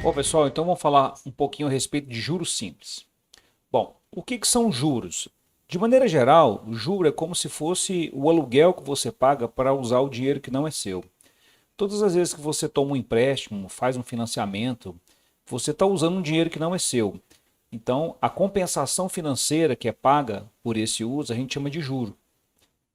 Bom, pessoal, então vamos falar um pouquinho a respeito de juros simples. Bom, o que são juros? De maneira geral, o juro é como se fosse o aluguel que você paga para usar o dinheiro que não é seu. Todas as vezes que você toma um empréstimo, faz um financiamento, você está usando um dinheiro que não é seu. Então, a compensação financeira que é paga por esse uso, a gente chama de juro.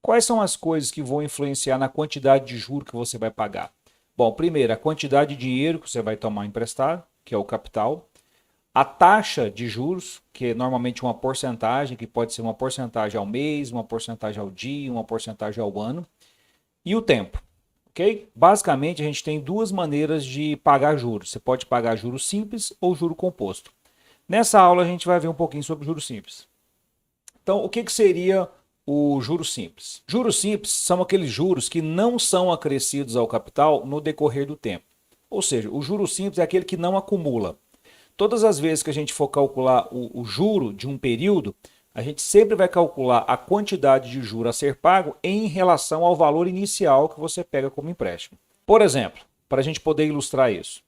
Quais são as coisas que vão influenciar na quantidade de juro que você vai pagar? Bom, primeiro, a quantidade de dinheiro que você vai tomar emprestado, que é o capital. A taxa de juros, que é normalmente uma porcentagem, que pode ser uma porcentagem ao mês, uma porcentagem ao dia, uma porcentagem ao ano. E o tempo, ok? Basicamente, a gente tem duas maneiras de pagar juros. Você pode pagar juros simples ou juro composto. Nessa aula, a gente vai ver um pouquinho sobre juros simples. Então, o que seria o juros simples? Juros simples são aqueles juros que não são acrescidos ao capital no decorrer do tempo. Ou seja, o juros simples é aquele que não acumula. Todas as vezes que a gente for calcular o juro de um período, a gente sempre vai calcular a quantidade de juro a ser pago em relação ao valor inicial que você pega como empréstimo. Por exemplo, para a gente poder ilustrar isso.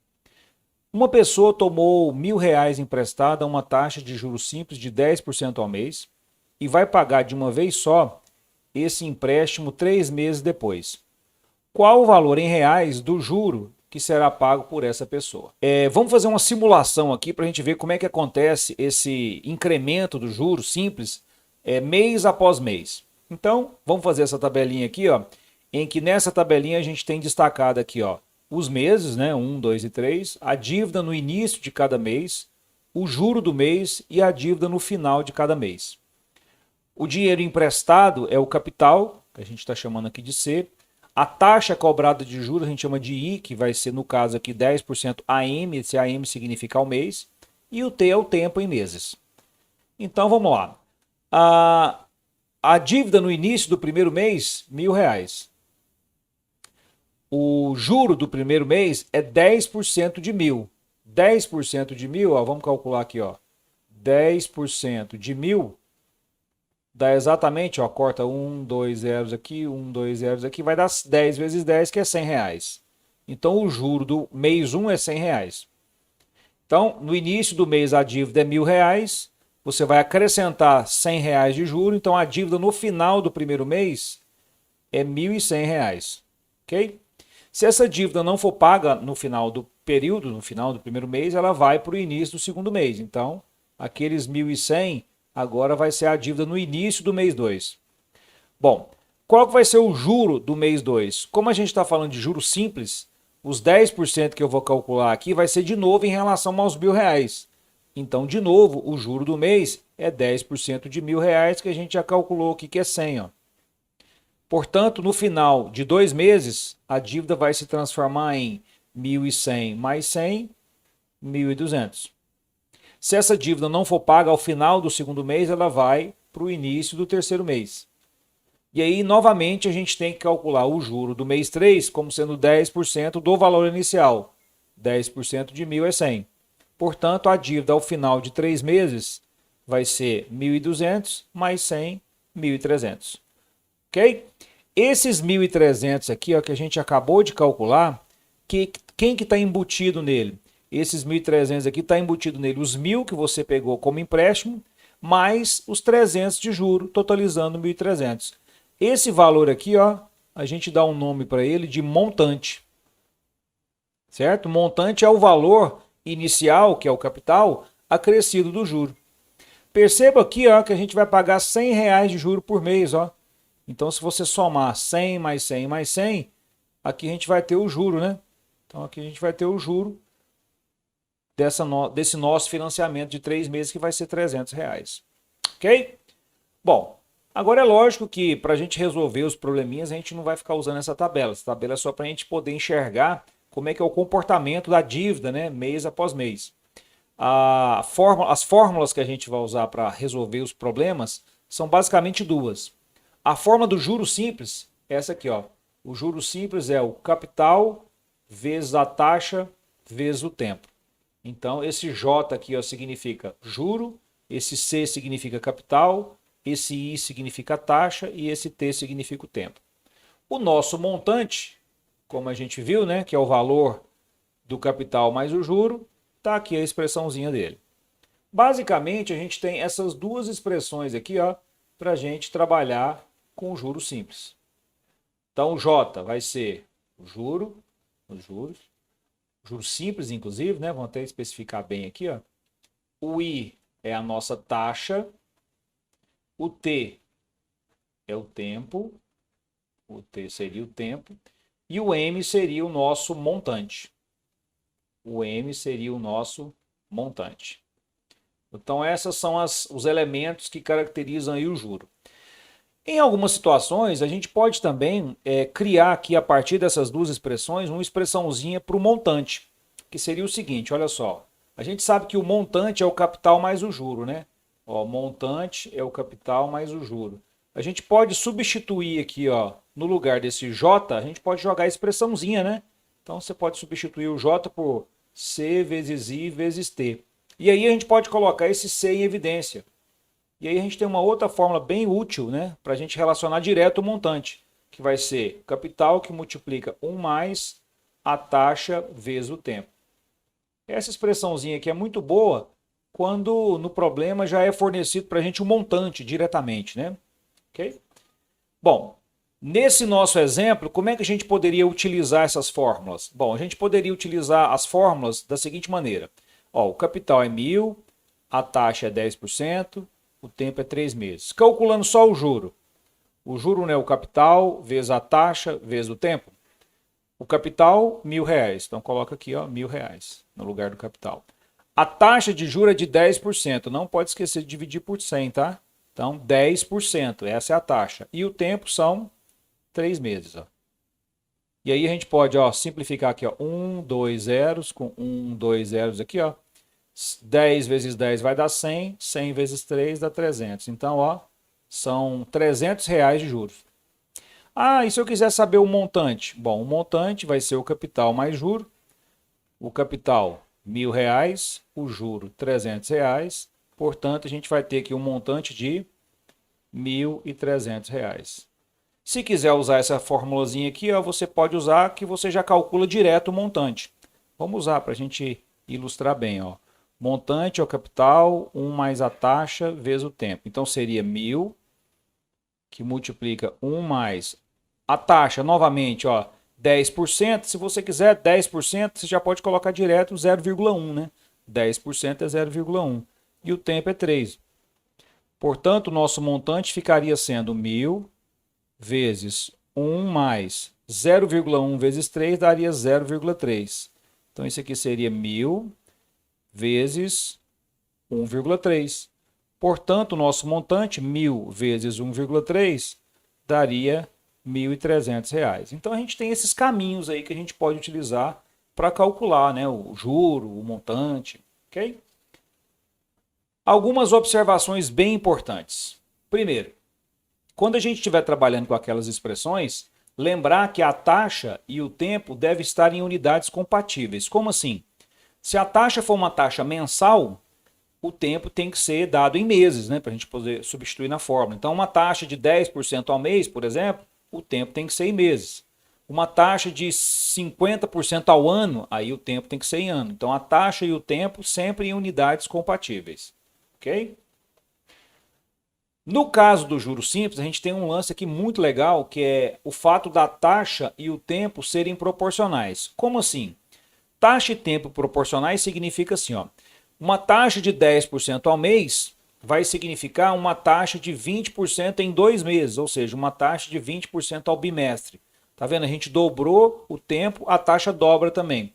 Uma pessoa tomou R$ 1.000 emprestado a uma taxa de juros simples de 10% ao mês e vai pagar de uma vez só esse empréstimo 3 meses depois. Qual o valor em reais do juro que será pago por essa pessoa? Vamos fazer uma simulação aqui para a gente ver como é que acontece esse incremento do juro simples mês após mês. Então, vamos fazer essa tabelinha aqui, ó, em que nessa tabelinha a gente tem destacado aqui, ó, os meses, né, 1, 2 e 3, a dívida no início de cada mês, o juro do mês e a dívida no final de cada mês. O dinheiro emprestado é o capital, que a gente está chamando aqui de C. A taxa cobrada de juros a gente chama de I, que vai ser, no caso aqui, 10% AM, esse AM significa ao mês. E o T é o tempo em meses. Então, vamos lá. A dívida no início do primeiro mês, R$ 1.000. O juro do primeiro mês é 10% de 1.000. 10% de 1.000, ó, vamos calcular aqui, ó. 10% de 1.000 dá exatamente, ó, corta 1, 2 zeros aqui, 1, 2 zeros aqui, vai dar 10 vezes 10, que é R$ 100. Então, o juro do mês 1 é R$ 100. Então, no início do mês a dívida é R$ 1.000, você vai acrescentar R$ 100 de juro, então a dívida no final do primeiro mês é R$ 1.100, ok? Se essa dívida não for paga no final do período, no final do primeiro mês, ela vai para o início do segundo mês. Então, aqueles 1.100 agora vai ser a dívida no início do mês 2. Bom, qual vai ser o juro do mês 2? Como a gente está falando de juros simples, os 10% que eu vou calcular aqui vai ser de novo em relação aos R$ 1.000. Então, de novo, o juro do mês é 10% de R$ 1.000, que a gente já calculou aqui que é 100. Ó. Portanto, no final de 2 meses, a dívida vai se transformar em 1.100 mais 100, 1.200. Se essa dívida não for paga ao final do segundo mês, ela vai para o início do terceiro mês. E aí, novamente, a gente tem que calcular o juro do mês 3 como sendo 10% do valor inicial. 10% de 1.000 é 100. Portanto, a dívida ao final de 3 meses vai ser 1.200 mais 100, 1.300. Ok? Esses 1.300 aqui, ó, que a gente acabou de calcular, quem que está embutido nele? Esses 1.300 aqui está embutido nele os 1.000 que você pegou como empréstimo, mais os 300 de juro, totalizando 1.300. Esse valor aqui, ó, a gente dá um nome para ele de montante. Certo? Montante é o valor inicial, que é o capital, acrescido do juro. Perceba aqui, ó, que a gente vai pagar R$ 100 de juro por mês, ó. Então, se você somar 100 mais 100 mais 100, aqui a gente vai ter o juro, né? Então, aqui a gente vai ter o juro desse nosso financiamento de 3 meses, que vai ser R$ 300. Ok? Bom, agora é lógico que para a gente resolver os probleminhas, a gente não vai ficar usando essa tabela. Essa tabela é só para a gente poder enxergar como é que é o comportamento da dívida, né, mês após mês. As fórmulas que a gente vai usar para resolver os problemas são basicamente duas. A forma do juro simples é essa aqui, ó. O juro simples é o capital vezes a taxa vezes o tempo. Então, esse J aqui, ó, significa juro, esse C significa capital, esse I significa taxa e esse T significa o tempo. O nosso montante, como a gente viu, né, que é o valor do capital mais o juro, Tá aqui a expressãozinha dele. Basicamente, a gente tem essas duas expressões aqui, ó, para a gente trabalhar com o juro simples. Então, o J vai ser o juro, os juros simples, inclusive, né? Vamos até especificar bem aqui, ó. O I é a nossa taxa, o T é o tempo, o T seria o tempo, e o M seria o nosso montante. O M seria o nosso montante. Então, esses são os elementos que caracterizam aí o juro. Em algumas situações, a gente pode também criar aqui, a partir dessas duas expressões, uma expressãozinha para o montante, que seria o seguinte, olha só. A gente sabe que o montante é o capital mais o juro, né? Ó, montante é o capital mais o juro. A gente pode substituir aqui, ó, no lugar desse J, a gente pode jogar a expressãozinha, né? Então, você pode substituir o J por C vezes I vezes T. E aí a gente pode colocar esse C em evidência. E aí a gente tem uma outra fórmula bem útil, né, para a gente relacionar direto o montante, que vai ser capital que multiplica 1 mais a taxa vezes o tempo. Essa expressãozinha aqui é muito boa quando no problema já é fornecido para a gente o montante diretamente, né? Ok? Bom, nesse nosso exemplo, como é que a gente poderia utilizar essas fórmulas? Bom, a gente poderia utilizar as fórmulas da seguinte maneira. Ó, o capital é 1.000, a taxa é 10%, o tempo é 3 meses. Calculando só o juro. O juro, né, o capital vezes a taxa vezes o tempo. O capital, R$1.000. Então coloca aqui, ó, R$1.000 no lugar do capital. A taxa de juros é de 10%. Não pode esquecer de dividir por 100, tá? Então 10%, essa é a taxa. E o tempo são 3 meses, ó. E aí a gente pode, ó, simplificar aqui, ó, 1, 2 zeros com 1, 2 zeros aqui, ó. 10 vezes 10 vai dar 100, 100 vezes 3 dá 300. Então, ó, são R$300 de juros. Ah, e se eu quiser saber o montante? Bom, o montante vai ser o capital mais juro. O capital, R$1.000, o juro, R$300. Portanto, a gente vai ter aqui um montante de R$1.300. Se quiser usar essa formulazinha aqui, ó, você pode usar que você já calcula direto o montante. Vamos usar para a gente ilustrar bem, ó. Montante é o capital, 1 mais a taxa vezes o tempo. Então, seria 1.000, que multiplica 1 mais a taxa, novamente, ó, 10%. Se você quiser 10%, você já pode colocar direto 0,1, né? 10% é 0,1. E o tempo é 3. Portanto, o nosso montante ficaria sendo 1.000 vezes 1 mais 0,1 vezes 3 daria 0,3. Então, isso aqui seria 1.000 vezes 1,3. Portanto, o nosso montante, 1.000 vezes 1,3, daria R$1.300. Então, a gente tem esses caminhos aí que a gente pode utilizar para calcular, né, o juro, o montante, ok? Algumas observações bem importantes. Primeiro, quando a gente estiver trabalhando com aquelas expressões, lembrar que a taxa e o tempo devem estar em unidades compatíveis. Como assim? Se a taxa for uma taxa mensal, o tempo tem que ser dado em meses, né, para a gente poder substituir na fórmula. Então, uma taxa de 10% ao mês, por exemplo, o tempo tem que ser em meses. Uma taxa de 50% ao ano, aí o tempo tem que ser em ano. Então, a taxa e o tempo sempre em unidades compatíveis. Ok? No caso do juro simples, a gente tem um lance aqui muito legal, que é o fato da taxa e o tempo serem proporcionais. Como assim? Taxa e tempo proporcionais significa assim, ó, uma taxa de 10% ao mês vai significar uma taxa de 20% em 2 meses, ou seja, uma taxa de 20% ao bimestre. Tá vendo? A gente dobrou o tempo, a taxa dobra também.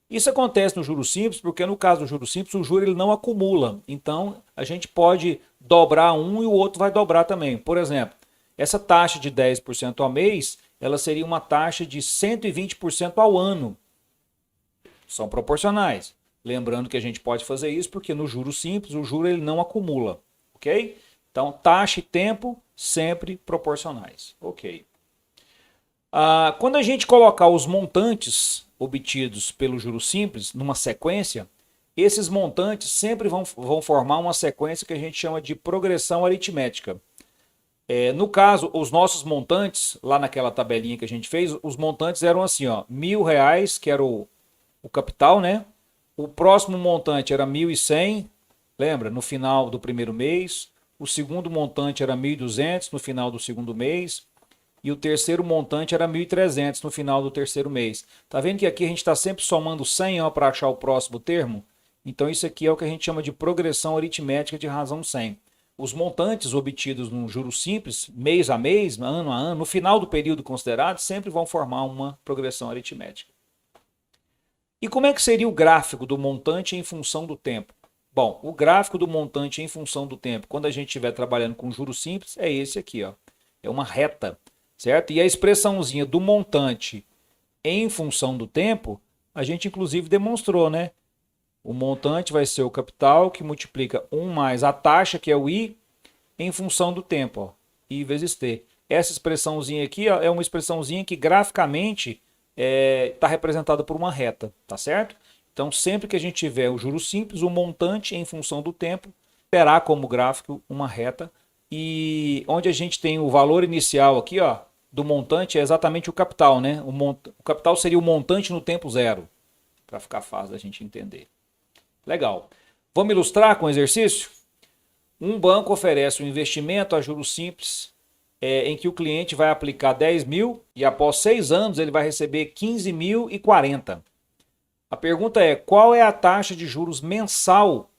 Isso acontece no juro simples porque no caso do juro simples o juro ele não acumula. Então a gente pode dobrar um e o outro vai dobrar também. Por exemplo, essa taxa de 10% ao mês, ela seria uma taxa de 120% ao ano. São proporcionais. Lembrando que a gente pode fazer isso porque no juro simples o juro ele não acumula, ok? Então taxa e tempo sempre proporcionais, ok? Quando a gente colocar os montantes obtidos pelo juro simples numa sequência, esses montantes sempre vão formar uma sequência que a gente chama de progressão aritmética. No caso, os nossos montantes, lá naquela tabelinha que a gente fez, os montantes eram assim, ó, R$1.000, que era o capital, né? O próximo montante era 1.100, lembra? No final do primeiro mês. O segundo montante era 1.200 no final do segundo mês. E o terceiro montante era 1.300 no final do terceiro mês. Tá vendo que aqui a gente está sempre somando 100 para achar o próximo termo? Então isso aqui é o que a gente chama de progressão aritmética de razão 100. Os montantes obtidos no juros simples, mês a mês, ano a ano, no final do período considerado, sempre vão formar uma progressão aritmética. E como é que seria o gráfico do montante em função do tempo? Bom, o gráfico do montante em função do tempo, quando a gente estiver trabalhando com juros simples, é esse aqui, ó. É uma reta, certo? E a expressãozinha do montante em função do tempo, a gente inclusive demonstrou, né? O montante vai ser o capital que multiplica 1 mais a taxa, que é o I, em função do tempo, ó, I vezes T. Essa expressãozinha aqui, ó, é uma expressãozinha que graficamente está representada por uma reta, tá certo? Então, sempre que a gente tiver o juros simples, o montante em função do tempo terá como gráfico uma reta. E onde a gente tem o valor inicial aqui, ó, do montante é exatamente o capital, né? O capital seria o montante no tempo zero, para ficar fácil da gente entender. Legal. Vamos ilustrar com o exercício? Um banco oferece um investimento a juros simples em que o cliente vai aplicar 10 mil e após 6 anos ele vai receber 15.040. A pergunta é, qual é a taxa de juros mensal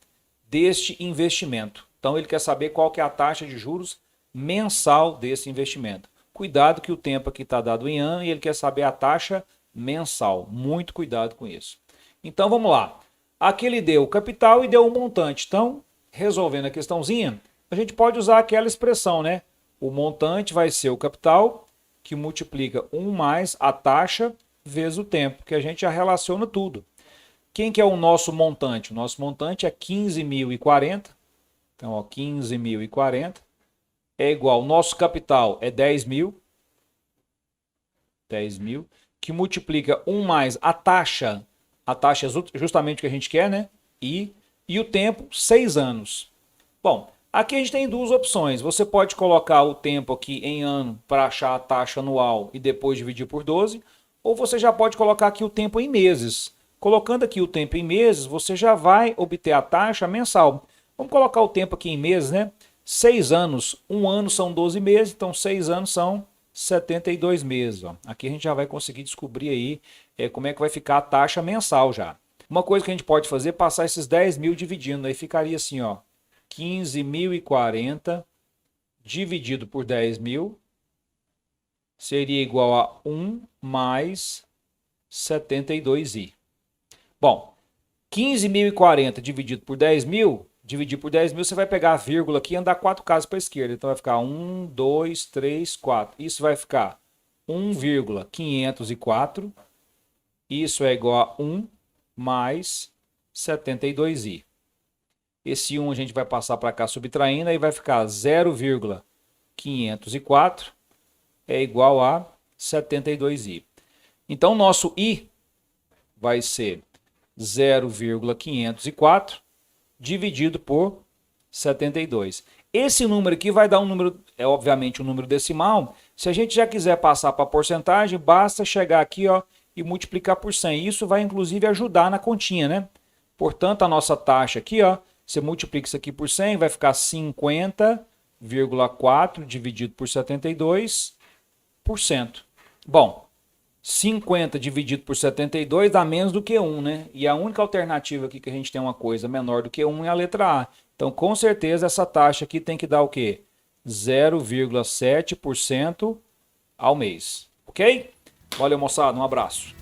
deste investimento? Então ele quer saber qual que é a taxa de juros mensal desse investimento. Cuidado que o tempo aqui está dado em ano e ele quer saber a taxa mensal. Muito cuidado com isso. Então vamos lá. Aqui ele deu o capital e deu o montante. Então, resolvendo a questãozinha, a gente pode usar aquela expressão, né? O montante vai ser o capital, que multiplica 1 mais a taxa vezes o tempo, que a gente já relaciona tudo. Quem que é o nosso montante? O nosso montante é 15.040. Então, ó, 15.040 é igual, o nosso capital é 10 mil, que multiplica 1 mais a taxa é justamente o que a gente quer, né? E o tempo, 6 anos. Bom, aqui a gente tem duas opções. Você pode colocar o tempo aqui em ano para achar a taxa anual e depois dividir por 12, ou você já pode colocar aqui o tempo em meses. Colocando aqui o tempo em meses, você já vai obter a taxa mensal. Vamos colocar o tempo aqui em meses, né? 6 anos, 1 ano são 12 meses, então 6 anos são 72 meses. Ó. Aqui a gente já vai conseguir descobrir aí como é que vai ficar a taxa mensal já. Uma coisa que a gente pode fazer é passar esses 10 mil dividindo. Aí ficaria assim, ó, 15.040 dividido por 10 mil seria igual a 1 mais 72i. Bom, 15.040 dividido por 10 mil, dividir por 10 mil, você vai pegar a vírgula aqui e andar 4 casas para a esquerda. Então vai ficar 1, 2, 3, 4. Isso vai ficar 1,504. Isso é igual a 1 mais 72i. Esse 1 a gente vai passar para cá subtraindo, aí vai ficar 0,504 é igual a 72i. Então, nosso i vai ser 0,504 dividido por 72. Esse número aqui vai dar um número, obviamente um número decimal. Se a gente já quiser passar para porcentagem, basta chegar aqui, ó, e multiplicar por 100. Isso vai inclusive ajudar na continha, né? Portanto, a nossa taxa aqui, ó, você multiplica isso aqui por 100, vai ficar 50,4 dividido por 72%. Bom, 50 dividido por 72 dá menos do que 1, né? E a única alternativa aqui que a gente tem uma coisa menor do que 1 é a letra A. Então, com certeza, essa taxa aqui tem que dar o quê? 0,7% ao mês. Ok? Valeu, moçada. Um abraço.